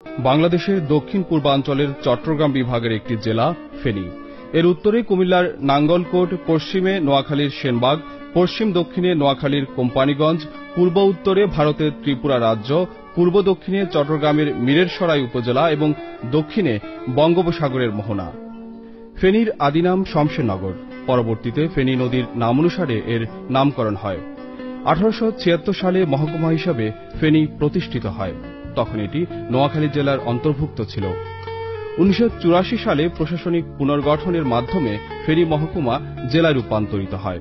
বাংলাদেশের দক্ষিণ পূর্বাঞ্চলের চট্টগ্রাম বিভাগের একটি জেলা ফেনী। এর উত্তরে কুমিল্লার নাঙ্গলকোট, পশ্চিমে নোয়াখালীর সেনবাগ, পশ্চিম দক্ষিণে নোয়াখালীর কোম্পানীগঞ্জ, পূর্ব উত্তরে ভারতের ত্রিপুরা রাজ্য, পূর্ব দক্ষিণে চট্টগ্রামের মিরেরসরাই উপজেলা এবং দক্ষিণে বঙ্গোপসাগরের মোহনা। ফেনীর আদিনাম শমশেরনগর। পরবর্তীতে ফেনী নদীর নামানুসারে এর নামকরণ হয়। 1876 সালে মহকুমা হিসাবে ফেনী প্রতিষ্ঠিত হয়। তখন এটি নোয়াখালী জেলার অন্তর্ভুক্ত ছিল। 1984 সালে প্রশাসনিক পুনর্গঠনের মাধ্যমে ফেনী মহকুমা জেলায় রূপান্তরিত হয়।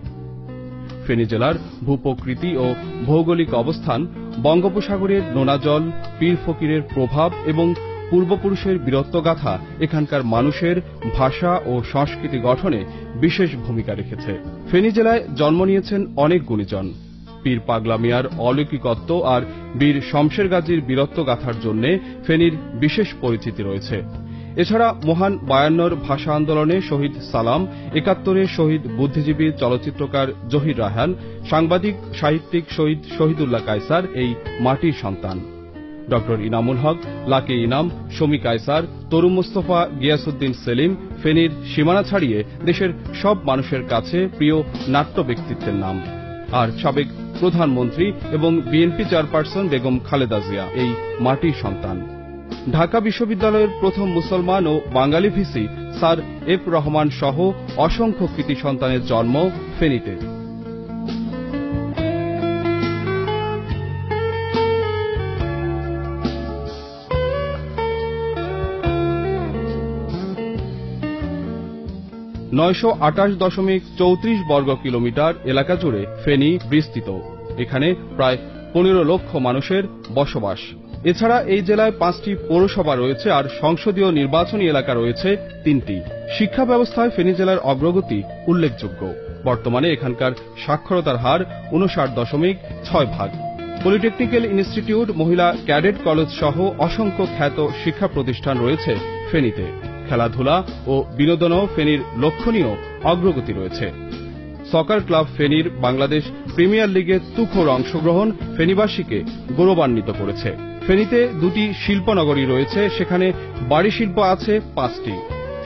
ফেনী জেলার ভূপ্রকৃতি ও ভৌগোলিক অবস্থান, বঙ্গোপসাগরের নোনা জল, পীর ফকিরের প্রভাব এবং পূর্বপুরুষের বীরত্বগাথা এখানকার মানুষের ভাষা ও সংস্কৃতি গঠনে বিশেষ ভূমিকা রেখেছে। ফেনী জেলায় জন্ম নিয়েছেন অনেক গুণীজন। পীর পাগলা মিয়ার অলৌকিকত্ব আর বীর শমশের গাজীর বীরত্বগাথার জন্য ফেনীর বিশেষ পরিচিতি রয়েছে। এছাড়া মহান 52 ভাষা আন্দোলনে শহীদ সালাম, 71 শহীদ বুদ্ধিজীবী চলচ্চিত্রকার জহির রায়হান, সাংবাদিক সাহিত্যিক শহীদ শহীদুল্লাহ কায়সার এই মাটির সন্তান। ড ইনামুল হক, লাকি ইনাম, শমী কায়সার, তরু মুস্তফা, গিয়াসউদ্দিন সেলিম ফেনীর সীমানা ছাড়িয়ে দেশের সব মানুষের কাছে প্রিয় নাট্য ব্যক্তিত্বের নাম। আর সাবেক প্রধানমন্ত্রী এবং বিএনপি চেয়ারপারসন বেগম খালেদা জিয়া এই মাটির সন্তান। ঢাকা বিশ্ববিদ্যালয়ের প্রথম মুসলমান ও বাঙালি ভিসি স্যার এফ রহমান সহ অসংখ্য কৃতি সন্তানের জন্ম ফেনীতে। (928.34 বর্গ কিলোমিটার এলাকা জুড়ে ফেনী বিস্তৃত। এখানে প্রায় 15 লক্ষ মানুষের বসবাস। এছাড়া এই জেলায় 5টি পৌরসভা রয়েছে আর সংসদীয় নির্বাচনী এলাকা রয়েছে 3টি। শিক্ষা ব্যবস্থায় ফেনী জেলার অগ্রগতি উল্লেখযোগ্য। বর্তমানে এখানকার সাক্ষরতার হার 59.6%। পলিটেকনিক্যাল ইনস্টিটিউট, মহিলা ক্যাডেট কলেজ সহ অসংখ্য খ্যাত শিক্ষা প্রতিষ্ঠান রয়েছে ফেনীতে। খেলাধুলা ও বিনোদনও ফেনীর লক্ষণীয় অগ্রগতি রয়েছে। সকার ক্লাব ফেনীর বাংলাদেশ প্রিমিয়ার লিগে তুখোড় অংশগ্রহণ ফেনীবাসীকে গৌরবান্বিত করেছে। ফেনীতে 2টি শিল্পনগরী রয়েছে, সেখানে বাড়ি শিল্প আছে 5টি।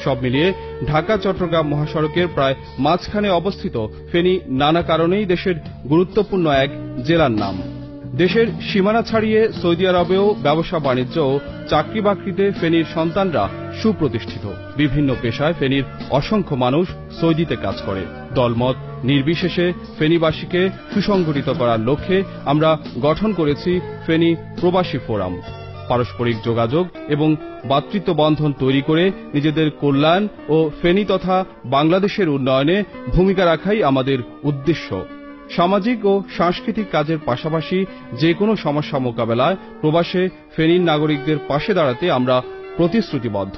সব মিলিয়ে ঢাকা চট্টগ্রাম মহাসড়কের প্রায় মাঝখানে অবস্থিত ফেনী নানা কারণেই দেশের গুরুত্বপূর্ণ এক জেলার নাম। দেশের সীমানা ছাড়িয়ে সৌদি আরবেও ব্যবসা বাণিজ্য ও চাকরি বাকরিতে ফেনীর সন্তানরা সুপ্রতিষ্ঠিত। বিভিন্ন পেশায় ফেনীর অসংখ্য মানুষ সৌদিতে কাজ করে। দলমত নির্বিশেষে ফেনীবাসীকে সুসংগঠিত করার লক্ষ্যে আমরা গঠন করেছি ফেনী প্রবাসী ফোরাম। পারস্পরিক যোগাযোগ এবং ভ্রাতৃত্ব বন্ধন তৈরি করে নিজেদের কল্যাণ ও ফেনী তথা বাংলাদেশের উন্নয়নে ভূমিকা রাখাই আমাদের উদ্দেশ্য। সামাজিক ও সাংস্কৃতিক কাজের পাশাপাশি যে কোনো সমস্যা মোকাবেলায় প্রবাসে ফেনীর নাগরিকদের পাশে দাঁড়াতে আমরা প্রতিশ্রুতিবদ্ধ।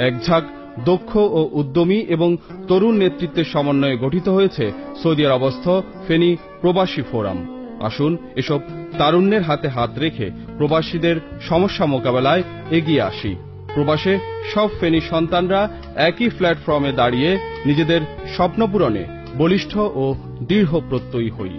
একঝাঁক দক্ষ ও উদ্যমী এবং তরুণ নেতৃত্বের সমন্বয়ে গঠিত হয়েছে সৌদি আরবস্থ ফেনী প্রবাসী ফোরাম। আসুন এসব তারুণ্যের হাতে হাত রেখে প্রবাসীদের সমস্যা মোকাবেলায় এগিয়ে আসি। প্রবাসে সব ফেনী সন্তানরা একই প্ল্যাটফর্মে দাঁড়িয়ে নিজেদের স্বপ্ন পূরণে বলিষ্ঠ ও দৃঢ় প্রত্যয়ী হই।